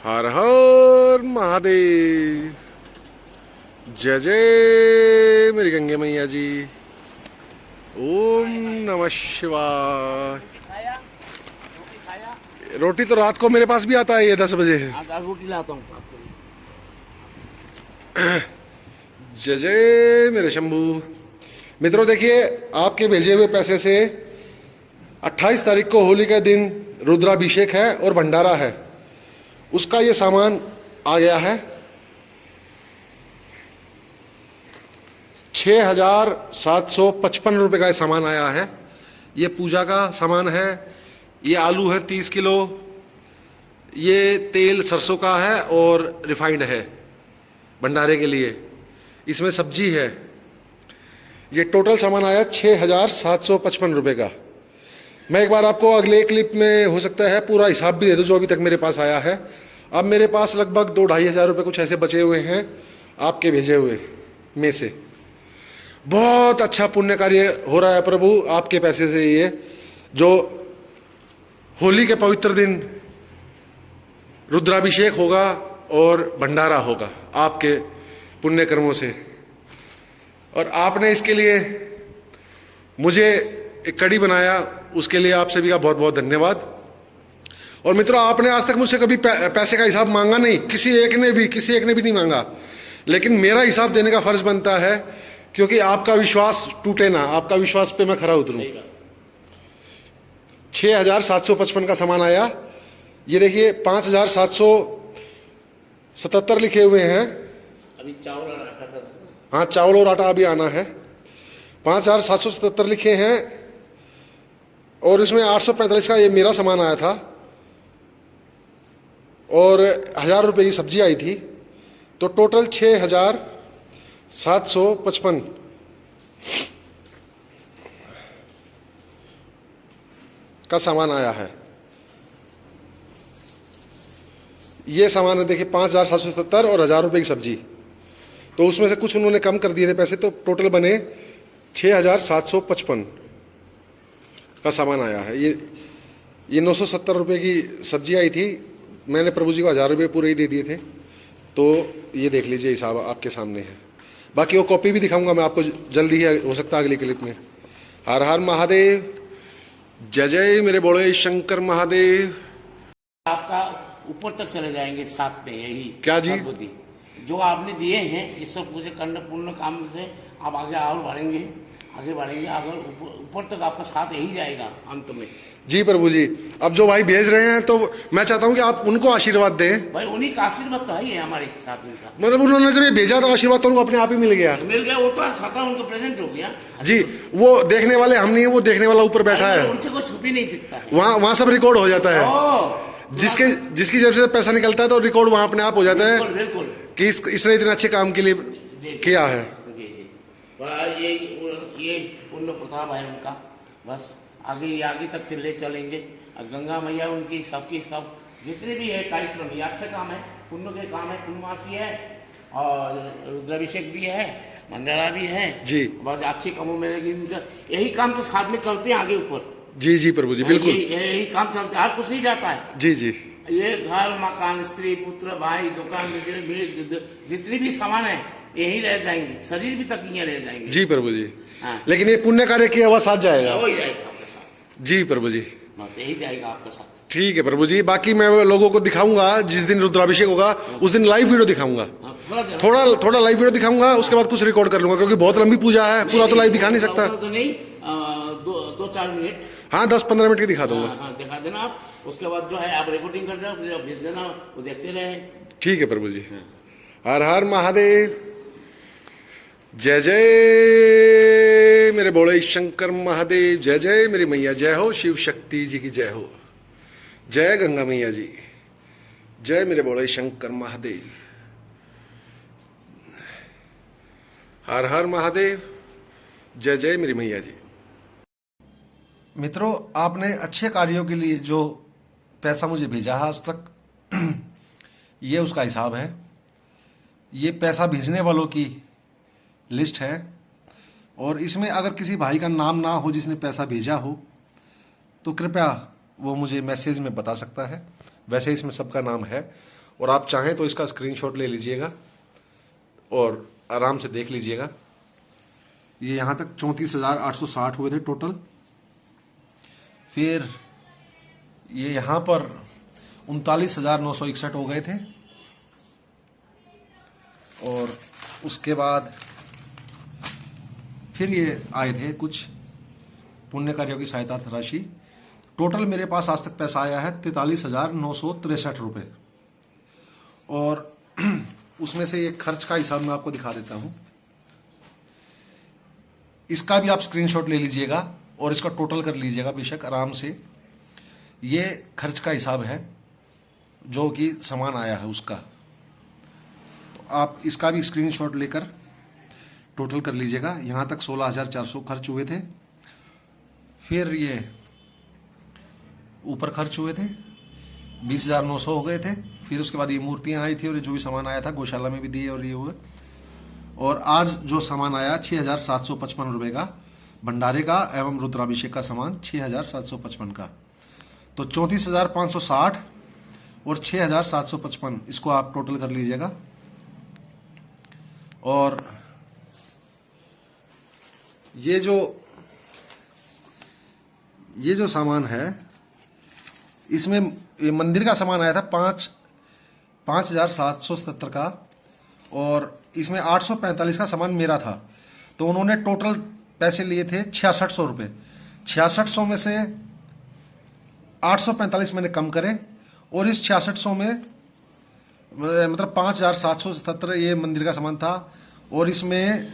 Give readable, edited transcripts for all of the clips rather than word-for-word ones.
हर हर महादेव। जय जय मेरी गंगे मैया जी। ओम नमः शिवाय। रोटी तो रात को मेरे पास भी आता है, ये 10 बजे है। रोटी लाता हूँ। जय जय मेरे शंभू। मित्रों देखिए, आपके भेजे हुए पैसे से 28 तारीख को होली के दिन रुद्राभिषेक है और भंडारा है, उसका ये सामान आ गया है। 6,755 रुपये का ये सामान आया है। ये पूजा का सामान है। ये आलू है 30 किलो। ये तेल सरसों का है और रिफाइंड है भंडारे के लिए। इसमें सब्जी है। ये टोटल सामान आया 6,755 रुपये का। मैं एक बार आपको अगले क्लिप में हो सकता है पूरा हिसाब भी दे दूं जो अभी तक मेरे पास आया है। अब मेरे पास लगभग 2-2.5 हज़ार रुपये कुछ ऐसे बचे हुए हैं आपके भेजे हुए में से। बहुत अच्छा पुण्य कार्य हो रहा है प्रभु आपके पैसे से। ये जो होली के पवित्र दिन रुद्राभिषेक होगा और भंडारा होगा आपके पुण्य कर्मों से। और आपने इसके लिए मुझे एक कड़ी बनाया, उसके लिए आप सभी का बहुत बहुत धन्यवाद। और मित्रों, आपने आज तक मुझसे कभी पैसे का हिसाब मांगा नहीं, किसी एक ने भी नहीं मांगा, लेकिन मेरा हिसाब देने का फर्ज बनता है क्योंकि आपका विश्वास टूटे ना, आपका विश्वास पे मैं खरा उतरूं। 6,755 का सामान आया। ये देखिए 5,777 लिखे हुए हैं। अभी चावल और आटा था। हाँ, चावल और आटा अभी आना है। 5,777 लिखे हैं और इसमें 845 का ये मेरा सामान आया था और 1,000 रुपये की सब्जी आई थी। तो टोटल 6,755 का सामान आया है। ये सामान है देखिए 5,777 और 1,000 रुपये की सब्जी। तो उसमें से कुछ उन्होंने कम कर दिए थे पैसे, तो टोटल बने 6,755 का सामान आया है। ये 970 रुपये की सब्जी आई थी। मैंने प्रभु जी को 1,000 रुपये पूरे ही दे दिए थे। तो ये देख लीजिए, हिसाब आपके सामने है। बाकी वो कॉपी भी दिखाऊंगा मैं आपको जल्दी ही, हो सकता है अगली क्लिप में। हर हर महादेव। जय जय मेरे बोले शंकर महादेव। आपका ऊपर तक चले जाएंगे साथ में। यही क्या जी? सद्बुद्धि जो आपने दिए हैं, इस सब मुझे कर्ण पूर्ण काम से आप आगे और बढ़ेंगे, अगर ऊपर तक आपका साथ यही जाएगा अंत में। जी प्रभु जी। अब जो भाई भेज रहे हैं तो मैं चाहता हूं कि आप उनको आशीर्वाद दें। भाई उन्हीं का आशीर्वाद तो है हमारे साथ उनका। मतलब उन्होंने जब ये भेजा तो आशीर्वाद तो उनको अपने आप ही मिल गया। वो तो छाता उनको प्रेजेंट हो गया जी। वो देखने वाले हम नहीं है, वो देखने वाला ऊपर बैठा है। उनसे कोई छुप ही नहीं सकता है। वहाँ सब रिकॉर्ड हो जाता है। जिसकी जेब से पैसा निकलता है तो रिकॉर्ड वहाँ अपने आप हो जाता है। बिल्कुल कि इसने इतने अच्छे काम के लिए किया है। ये पुण्य प्रताप है उनका। बस आगे तक चलेंगे। गंगा मैया उनकी सबकी सब जितने भी है कार्यक्रम, ये अच्छे काम है, पुण्य के काम है, पुण्यवासी है और रुद्राभिषेक भी है, भंडारा भी है जी। बस अच्छे कामों में यही काम तो साथ में चलते हैं आगे ऊपर। जी जी प्रभु जी, बिल्कुल यही काम चलते हैं, कुछ नहीं जाता है। जी जी। ये घर मकान स्त्री पुत्र भाई दुकान जितनी भी सामान है यही रह जाएंगे, शरीर भी तक यहाँ रह जाएंगे। जी प्रभु जी। हाँ। लेकिन ये पुण्य कार्य किया हुआ साथ जाएगा। वही जाएगा आपके साथ। जी प्रभु जी, बस यही जाएगा आपके साथ। ठीक है प्रभु जी। बाकी मैं लोगों को दिखाऊंगा जिस दिन रुद्राभिषेक होगा उस दिन लाइव वीडियो दिखाऊंगा। थोड़ा लाइव वीडियो दिखाऊंगा, उसके बाद कुछ रिकॉर्ड कर लूंगा क्योंकि बहुत लंबी पूजा है, पूरा तो लाइव दिखा नहीं सकता। तो नहीं 2-4 मिनट। हाँ 10-15 मिनट की दिखा दूंगा। हाँ दिखा देना आप। उसके बाद जो है आप रिकॉर्डिंग कर रहे हो भेज देना, वो देखते रहे। ठीक है प्रभु जी। हर हर महादेव। जय जय मेरे बोले शंकर महादेव। जय जय मेरी मैया। जय हो शिव शक्ति जी की जय हो। जय गंगा मैया जी। जय मेरे बोले शंकर महादेव। हर हर महादेव। जय जय मेरी मैया जी। मित्रों, आपने अच्छे कार्यों के लिए जो पैसा मुझे भेजा है आज तक, ये उसका हिसाब है। ये पैसा भेजने वालों की लिस्ट है और इसमें अगर किसी भाई का नाम ना हो जिसने पैसा भेजा हो तो कृपया वो मुझे मैसेज में बता सकता है। वैसे इसमें सबका नाम है और आप चाहें तो इसका स्क्रीनशॉट ले लीजिएगा और आराम से देख लीजिएगा। ये यहाँ तक 34,860 हुए थे टोटल। फिर ये यहाँ पर 39,961 हो गए थे। और उसके बाद फिर ये आए थे कुछ पुण्य कार्यों की सहायता राशि। टोटल मेरे पास आज तक पैसा आया है 43,963 रुपये। और उसमें से ये खर्च का हिसाब मैं आपको दिखा देता हूँ। इसका भी आप स्क्रीनशॉट ले लीजिएगा और इसका टोटल कर लीजिएगा बेशक आराम से। ये खर्च का हिसाब है जो कि सामान आया है उसका, तो आप इसका भी स्क्रीनशॉट लेकर टोटल कर लीजिएगा। यहाँ तक 16,400 खर्च हुए थे। फिर ये ऊपर खर्च हुए थे 20,900 हो गए थे। फिर उसके बाद ये मूर्तियाँ आई थी और जो भी सामान आया था गौशाला में भी दिए और ये हुए। और आज जो सामान आया 6,755 रुपये का भंडारे का एवं रुद्राभिषेक का सामान 6,755 का। तो 34,560 और 6,755 इसको आप टोटल कर लीजिएगा। और ये जो सामान है इसमें ये मंदिर का सामान आया था 5,777 का और इसमें 845 का सामान मेरा था। तो उन्होंने टोटल पैसे लिए थे 6,600 रुपये। 6,600 में से 845 मैंने कम करे और इस 6,600 में मतलब 5,777 ये मंदिर का सामान था और इसमें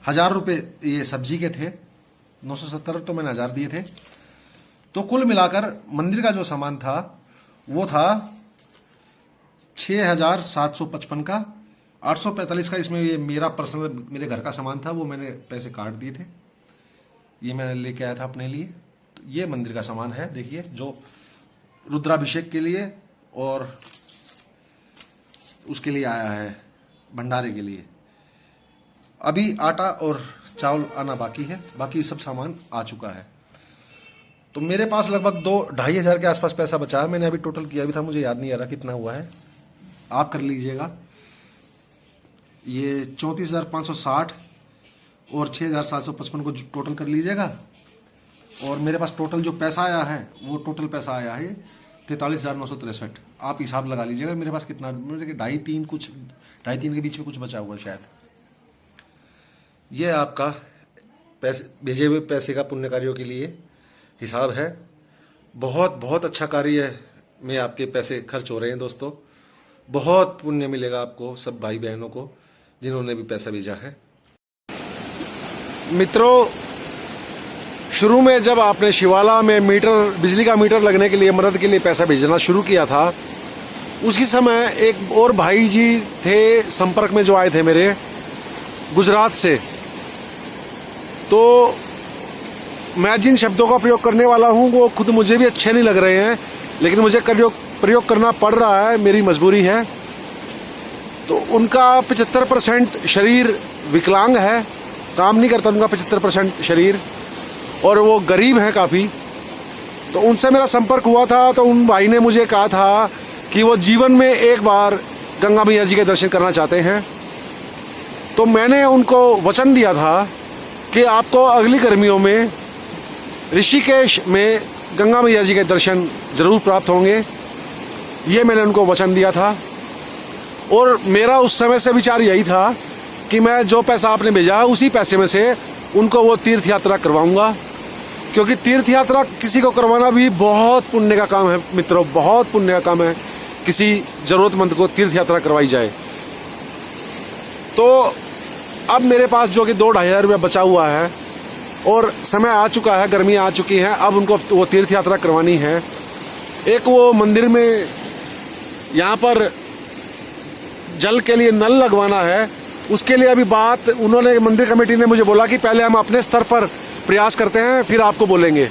1,000 रुपये ये सब्जी के थे। 970 तो मैंने 1,000 दिए थे। तो कुल मिलाकर मंदिर का जो सामान था वो था 6,755 का। 845 का इसमें ये मेरा पर्सनल मेरे घर का सामान था, वो मैंने पैसे काट दिए थे। ये मैंने लेके आया था अपने लिए। तो ये मंदिर का सामान है, देखिए, जो रुद्राभिषेक के लिए और उसके लिए आया है, भंडारे के लिए। अभी आटा और चावल आना बाकी है, बाकी सब सामान आ चुका है। तो मेरे पास लगभग 2-2.5 हज़ार के आसपास पैसा बचा है। मैंने अभी टोटल किया भी था, मुझे याद नहीं आ रहा कितना हुआ है, आप कर लीजिएगा। ये 34,560 और 6,755 को टोटल कर लीजिएगा। और मेरे पास टोटल जो पैसा आया है वो टोटल पैसा आया है 43,963। आप हिसाब लगा लीजिएगा मेरे पास कितना, मेरे 2.5-3 के बीच में कुछ बचा हुआ शायद। ये आपका पैसे भेजे हुए पैसे का पुण्य कार्यों के लिए हिसाब है। बहुत बहुत अच्छा कार्य में आपके पैसे खर्च हो रहे हैं दोस्तों। बहुत पुण्य मिलेगा आपको सब भाई बहनों को जिन्होंने भी पैसा भेजा है। मित्रों, शुरू में जब आपने शिवाला में बिजली का मीटर लगने के लिए मदद के लिए पैसा भेजना शुरू किया था, उसी समय एक और भाई जी थे संपर्क में जो आए थे मेरे गुजरात से। तो मैं जिन शब्दों का प्रयोग करने वाला हूं वो खुद मुझे भी अच्छे नहीं लग रहे हैं, लेकिन मुझे प्रयोग करना पड़ रहा है, मेरी मजबूरी है। तो उनका 75% शरीर विकलांग है, काम नहीं करता उनका 75% शरीर, और वो गरीब हैं काफ़ी। तो उनसे मेरा संपर्क हुआ था। तो उन भाई ने मुझे कहा था कि वो जीवन में एक बार गंगा मैया जी के दर्शन करना चाहते हैं। तो मैंने उनको वचन दिया था कि आपको अगली गर्मियों में ऋषिकेश में गंगा मैया जी के दर्शन जरूर प्राप्त होंगे। ये मैंने उनको वचन दिया था। और मेरा उस समय से विचार यही था कि मैं जो पैसा आपने भेजा उसी पैसे में से उनको वो तीर्थ यात्रा करवाऊंगा, क्योंकि तीर्थ यात्रा किसी को करवाना भी बहुत पुण्य का काम है मित्रों, बहुत पुण्य का काम है किसी जरूरतमंद को तीर्थ यात्रा करवाई जाए। तो अब मेरे पास जो कि 2-2.5 हज़ार रुपया बचा हुआ है और समय आ चुका है, गर्मी आ चुकी है, अब उनको वो तीर्थ यात्रा करवानी है। एक वो मंदिर में यहाँ पर जल के लिए नल लगवाना है, उसके लिए अभी बात उन्होंने मंदिर कमेटी ने मुझे बोला कि पहले हम अपने स्तर पर प्रयास करते हैं फिर आपको बोलेंगे।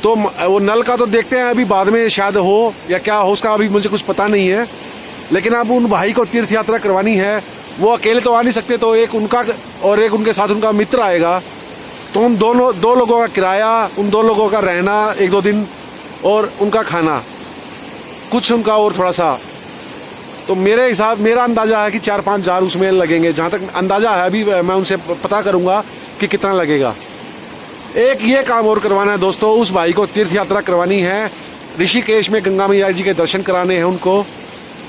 तो वो नल का तो देखते हैं, अभी बाद में शायद हो या क्या हो उसका अभी मुझे कुछ पता नहीं है। लेकिन अब उन भाई को तीर्थ यात्रा करवानी है, वो अकेले तो आ नहीं सकते, तो एक उनका और एक उनके साथ उनका मित्र आएगा। तो उन दो लोगों का किराया, उन 2 लोगों का रहना 1-2 दिन और उनका खाना, कुछ उनका और थोड़ा सा तो मेरा अंदाजा है कि 4-5 हज़ार उसमें लगेंगे, जहाँ तक अंदाजा है। अभी मैं उनसे पता करूँगा कि कितना लगेगा। एक ये काम और करवाना है दोस्तों, उस भाई को तीर्थ यात्रा करवानी है, ऋषिकेश में गंगा मैया जी के दर्शन कराने हैं उनको।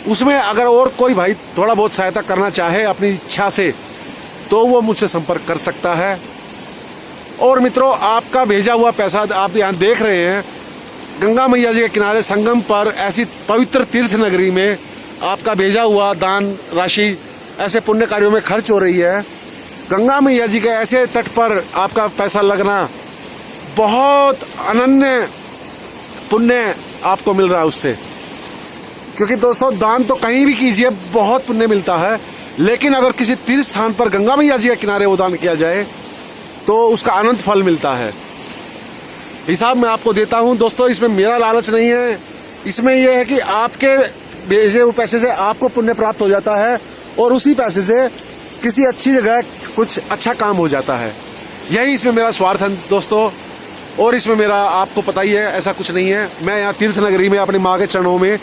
उसमें अगर और कोई भाई थोड़ा बहुत सहायता करना चाहे अपनी इच्छा से, तो वो मुझसे संपर्क कर सकता है। और मित्रों, आपका भेजा हुआ पैसा आप यहाँ देख रहे हैं, गंगा मैया जी के किनारे संगम पर ऐसी पवित्र तीर्थ नगरी में आपका भेजा हुआ दान राशि ऐसे पुण्य कार्यों में खर्च हो रही है। गंगा मैया जी के ऐसे तट पर आपका पैसा लगना, बहुत अनन्य पुण्य आपको मिल रहा है उससे। क्योंकि दोस्तों, दान तो कहीं भी कीजिए बहुत पुण्य मिलता है, लेकिन अगर किसी तीर्थ स्थान पर गंगा मैया जी के किनारे वो दान किया जाए तो उसका अनंत फल मिलता है। हिसाब मैं आपको देता हूं दोस्तों, इसमें मेरा लालच नहीं है, इसमें यह है कि आपके भेजे हुए पैसे से आपको पुण्य प्राप्त हो जाता है और उसी पैसे से किसी अच्छी जगह कुछ अच्छा काम हो जाता है। यही इसमें मेरा स्वार्थ है दोस्तों, और इसमें मेरा आपको पता ही है ऐसा कुछ नहीं है। मैं यहाँ तीर्थ नगरी में अपनी माँ के चरणों में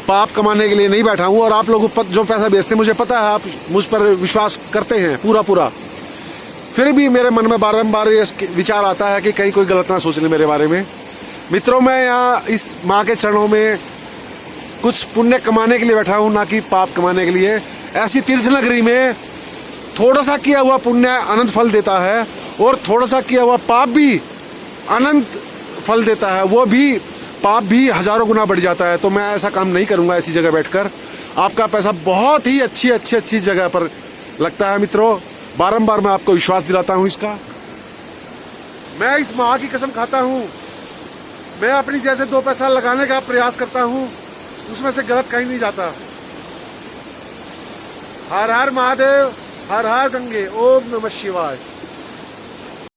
पाप कमाने के लिए नहीं बैठा हूँ। और आप लोग जो पैसा बेचते हैं, मुझे पता है आप मुझ पर विश्वास करते हैं पूरा, फिर भी मेरे मन में बारंबार ये विचार आता है कि कहीं कोई गलत ना सोच ले मेरे बारे में। मित्रों, मैं यहाँ इस माँ के चरणों में कुछ पुण्य कमाने के लिए बैठा हूँ, ना कि पाप कमाने के लिए। ऐसी तीर्थ नगरी में थोड़ा सा किया हुआ पुण्य अनंत फल देता है, और थोड़ा सा किया हुआ पाप भी अनंत फल देता है। वो भी पाप भी हजारों गुना बढ़ जाता है। तो मैं ऐसा काम नहीं करूंगा ऐसी जगह बैठकर। आपका पैसा बहुत ही अच्छी जगह पर लगता है मित्रों। बारंबार मैं आपको विश्वास दिलाता हूं इसका। मैं इस माँ की कसम खाता हूं, मैं अपनी जैसे 2 पैसा लगाने का प्रयास करता हूं, उसमें से गलत कहीं नहीं जाता। हर हर महादेव, हर हर गंगे, ओम नमः शिवाय।